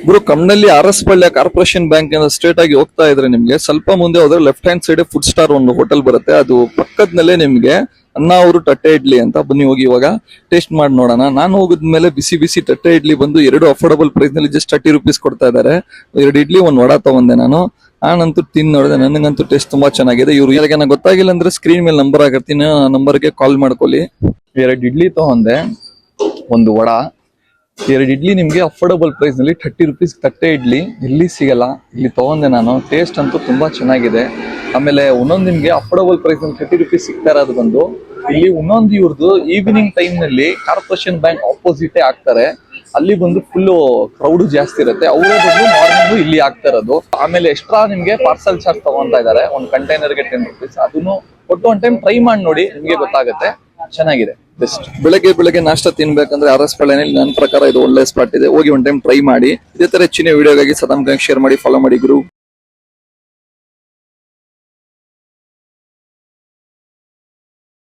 ಗುರು Kammanahalli RS Palya Corporation Bank straight ಆಗಿ ಹೋಗ್ತಾ ಇದ್ರೆ ನಿಮ್ಗೆ ಸ್ವಲ್ಪ ಮುಂದೆ ಹೋದ್ರೆ left hand side Food Star ಒಂದು ಹೋಟೆಲ್ ಬರುತ್ತೆ. ಅದು ಪಕ್ಕದಲ್ಲೇ ನಿಮ್ಗೆ ಅನ್ನ ಅವರು ತಟ್ಟೆ ಇಡ್ಲಿ ಅಂತ ಬನ್ನಿ ಹೋಗಿ ಇವಾಗ ಟೇಸ್ಟ್ ಮಾಡಿ ನೋಡೋಣ. ನಾನು ಹೋಗಿದ್ಮೇಲೆ ಬಿಸಿ ಬಿಸಿ ತಟ್ಟೆ ಇಡ್ಲಿ ಬಂದು 2 ಅಫೋರ್ಡಬಲ್ ಪ್ರೈಸ್ ನಲ್ಲಿ ಜಸ್ಟ್ 30 ರೂಪೀಸ್ ಕೊಡ್ತಾ ಇದ್ದಾರೆ. 2 ಇಡ್ಲಿ 1 ವಡಾ ತಗೊಂಡೆ ನಾನು. ನಾನಂತೂ ತಿಂದು ನೋಡಿದೆ, ನನಗಂತೂ ಟೇಸ್ಟ್ ತುಂಬಾ ಚೆನ್ನಾಗಿದೆ. ಇವ್ರು ಯಾರಿಗೆ ನನಗೆ ಗೊತ್ತಾಗಿಲ್ಲ ಅಂದ್ರೆ ಸ್ಕ್ರೀನ್ ಮೇಲೆ ನಂಬರ್ ಆಗಿರ್ತೀನಿ, ಆ ನಂಬರ್ಗೆ ಕಾಲ್ ಮಾಡ್ಕೊಳ್ಳಿ. 2 ಇಡ್ಲಿ ತಗೊಂಡೆ, 1 ವಡಾ. 2 ಇಡ್ಲಿ ನಿಮ್ಗೆ ಅಫೋರ್ಡಬಲ್ ಪ್ರೈಸ್ ನಲ್ಲಿ 30 ರೂಪೀಸ್ ತಟ್ಟೆ ಇಡ್ಲಿ ಎಲ್ಲಿ ಸಿಗಲ್ಲ. ಇಲ್ಲಿ ತಗೊಂಡೆ ನಾನು. ಟೇಸ್ಟ್ ಅಂತೂ ತುಂಬಾ ಚೆನ್ನಾಗಿದೆ. ಆಮೇಲೆ ಒಂದೊಂದು ನಿಮ್ಗೆ ಅಫೋರ್ಡಬಲ್ ಪ್ರೈಸ್ ನಲ್ಲಿ 30 ರೂಪೀಸ್ ಸಿಗ್ತಾ ಇರೋದು ಬಂದು ಇಲ್ಲಿ ಇನ್ನೊಂದು ಇವ್ರದ್ದು ಈವ್ನಿಂಗ್ ಟೈಮ್ ನಲ್ಲಿ ಕಾರ್ಪೊರೇಷನ್ ಬ್ಯಾಂಕ್ ಆಪೋಸಿಟ್ ಆಗ್ತಾರೆ. ಅಲ್ಲಿ ಬಂದು ಫುಲ್ ಕ್ರೌಡ್ ಜಾಸ್ತಿ ಇರುತ್ತೆ. ಅವರೇ ಬಂದು ಮಾರ್ನಿಂಗ್ ಇಲ್ಲಿ ಆಗ್ತಾ ಇರೋದು. ಆಮೇಲೆ ಎಕ್ಸ್ಟ್ರಾ ನಿಮ್ಗೆ ಪಾರ್ಸಲ್ ಚಾರ್ಜ್ ತಗೊಂತಾ ಇದ್ದಾರೆ, ಒಂದು ಕಂಟೈನರ್ಗೆ 10 ರೂಪೀಸ್. ಅದನ್ನು ಕೊಟ್ಟು ಒಂದು ಟೈಮ್ ಟ್ರೈ ಮಾಡಿ ನೋಡಿ, ನಿಮ್ಗೆ ಗೊತ್ತಾಗುತ್ತೆ. ಚೆನ್ನಾಗಿದೆ. ಬೆಸ್ಟ್. ಬೆಳಗ್ಗೆ ನಾಷ್ಟ ತಿನ್ಬೇಕಂದ್ರೆ RS ಪಳ್ಳಿನಲ್ಲಿ ನನ್ನ ಪ್ರಕಾರ ಇದು ಒಳ್ಳೆ ಸ್ಪಾಟ್ ಇದೆ. ಹೋಗಿ ಒಂದು ಟೈಮ್ ಟ್ರೈ ಮಾಡಿ. ಇದೇ ತರ ಹೆಚ್ಚಿನ ವಿಡಿಯೋಗಾಗಿ ಸದಾಮ್ ಶೇರ್ ಮಾಡಿ, ಫಾಲೋ ಮಾಡಿ ಗುರು.